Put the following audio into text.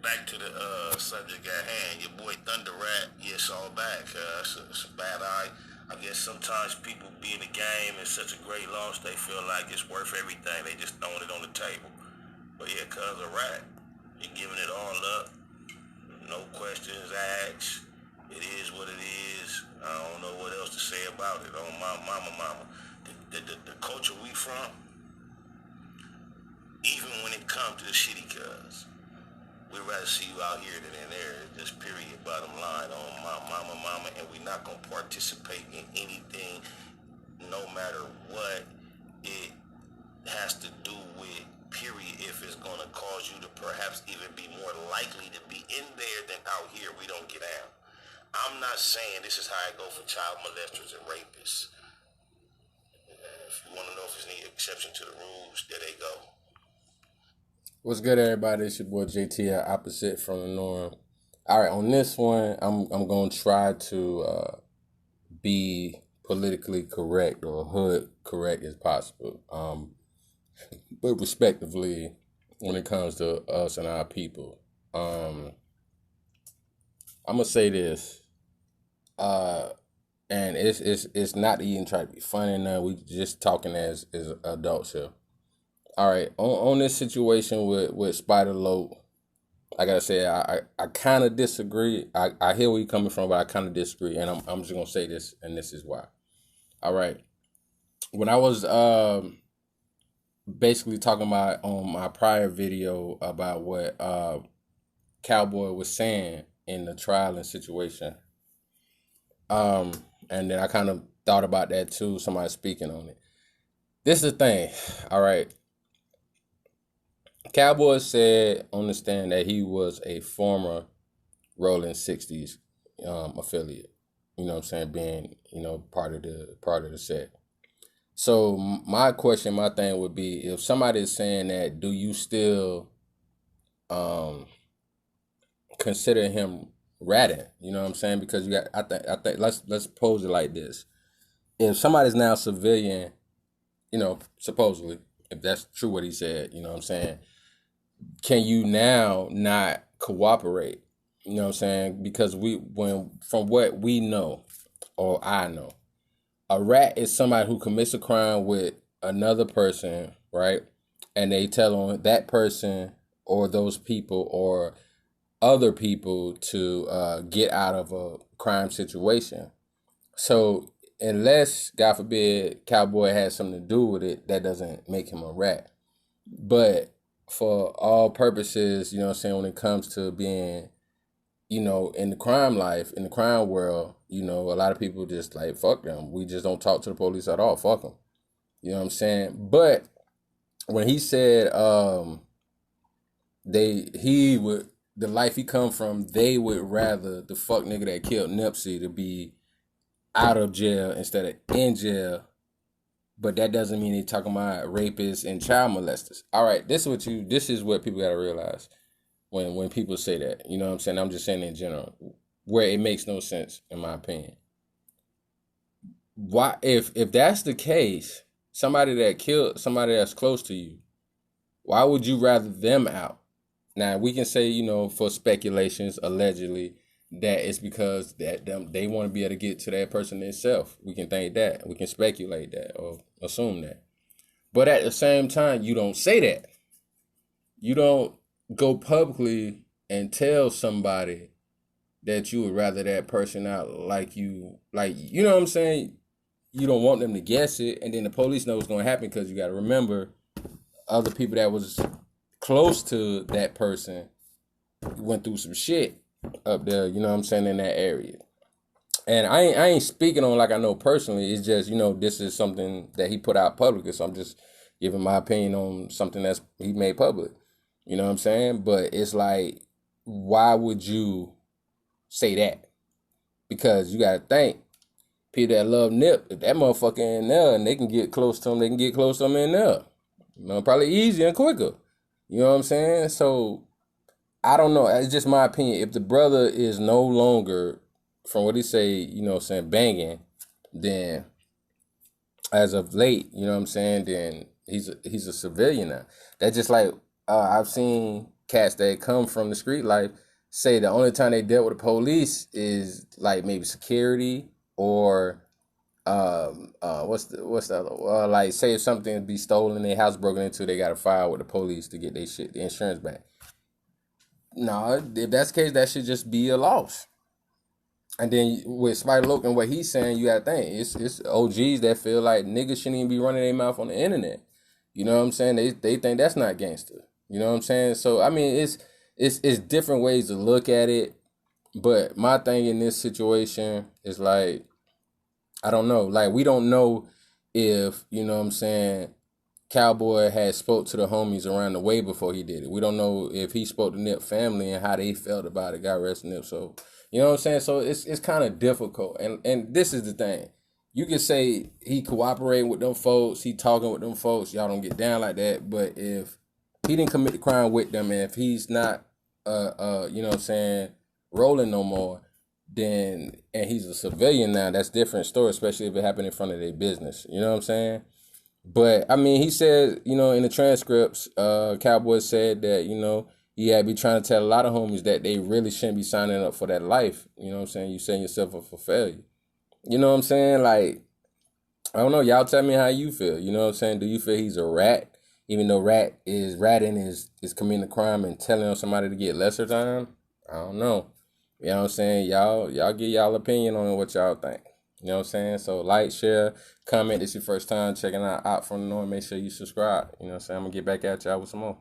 back to the subject at hand. Your boy Thunder Rat, yes, all back. It's a bad eye. I guess sometimes people be in the game and such a great loss, they feel like it's worth everything. They just throwing it on the table. But yeah, cuz a rat, you're giving it all up. No questions asked. It is what it is. I don't know what else to say about it. Oh, my mama. The culture we from, even when it comes to the shitty cuz, we'd rather see you out here than in there. Just period, bottom line. On my mama, and we not gonna participate in anything, no matter what it has to do with, period, if it's gonna cause you to perhaps even be more likely to be in there than out here. We don't get out. I'm not saying this is how I go for child molesters and rapists. If you want to know if there's any exception to the rules, there they go. What's good, everybody? It's your boy JT, opposite from the norm. All right, on this one, I'm gonna try to be politically correct or hood correct as possible, but respectively when it comes to us and our people. I'm gonna say this, and it's not even trying to be funny now. We just talking as adults here. All right, on this situation with Spider Lope, I gotta say I kind of disagree. I hear where you're coming from, but I kind of disagree, and I'm just gonna say this, and this is why. All right, when I was basically talking about on my prior video about what Cowboy was saying in the trial and situation, and then I kind of thought about that too. Somebody speaking on it. This is the thing. All right. Cowboy said on the stand that he was a former Rolling 60s affiliate. You know what I'm saying? Being, part of the set. So my thing would be, if somebody is saying that, do you still consider him ratting? You know what I'm saying? Because you got I think let's pose it like this. If somebody's now civilian, supposedly, if that's true what he said, you know what I'm saying? Can you now not cooperate? You know what I'm saying? Because from what we know, or I know, a rat is somebody who commits a crime with another person, right? And they tell on that person or those people or other people to get out of a crime situation. So unless, God forbid, Cowboy has something to do with it, that doesn't make him a rat. But for all purposes, you know what I'm saying, when it comes to being, in the crime life, in the crime world, a lot of people just like, fuck them. We just don't talk to the police at all. Fuck them. You know what I'm saying? But when he said the life he come from, they would rather the fuck nigga that killed Nipsey to be out of jail instead of in jail. But that doesn't mean they talking about rapists and child molesters. All right, this is what people gotta realize when people say that. You know what I'm saying? I'm just saying in general, where it makes no sense, in my opinion. Why, if that's the case, somebody that killed somebody that's close to you, why would you rather them out? Now we can say, for speculations, allegedly, that it's because that they want to be able to get to that person themselves. We can think that. We can speculate that or assume that. But at the same time, you don't say that. You don't go publicly and tell somebody that you would rather that person out you know what I'm saying? You don't want them to guess it, and then the police know what's going to happen, because you got to remember other people that was close to that person went through some shit up there, you know what I'm saying, in that area. And I ain't speaking on like I know personally. It's just, this is something that he put out publicly, so I'm just giving my opinion on something that's he made public. You know what I'm saying? But it's like, why would you say that? Because you gotta think, people that love Nip, if that motherfucker in there and they can get close to him, they can get close to him in there. Probably easier and quicker. You know what I'm saying? So I don't know. It's just my opinion. If the brother is no longer, from what he say, banging, then as of late, then he's a civilian now. That's just like I've seen cats that come from the street life say the only time they dealt with the police is like maybe security or what's the other like say if something be stolen, their house broken into, they got to file with the police to get their shit, the insurance back. No, if that's the case, that should just be a loss. And then with Spider Loke and what he's saying, you gotta think it's OGs that feel like niggas shouldn't even be running their mouth on the internet. You know what I'm saying? They think that's not gangster. You know what I'm saying? So I mean, it's different ways to look at it. But my thing in this situation is like, I don't know. Like we don't know if, you know what I'm saying, Cowboy had spoke to the homies around the way before he did it. We don't know if he spoke to Nip family and how they felt about it. God rest Nip. So you know what I'm saying? So it's kind of difficult. And this is the thing. You can say he cooperating with them folks, he talking with them folks, y'all don't get down like that. But if he didn't commit the crime with them, and if he's not you know what I'm saying, rolling no more, then and he's a civilian now, that's a different story, especially if it happened in front of their business. You know what I'm saying? But I mean, he said, you know, in the transcripts, Cowboy said that, you know, he had be trying to tell a lot of homies that they really shouldn't be signing up for that life. You know what I'm saying? You setting yourself up for failure. You know what I'm saying? Like, I don't know. Y'all tell me how you feel. You know what I'm saying? Do you feel he's a rat? Even though ratting is committing a crime and telling somebody to get lesser time? I don't know. You know what I'm saying? Y'all give y'all opinion on what y'all think. You know what I'm saying? So like, share, comment. This your first time checking out from the North. Make sure you subscribe. You know what I'm saying? I'm going to get back at y'all with some more.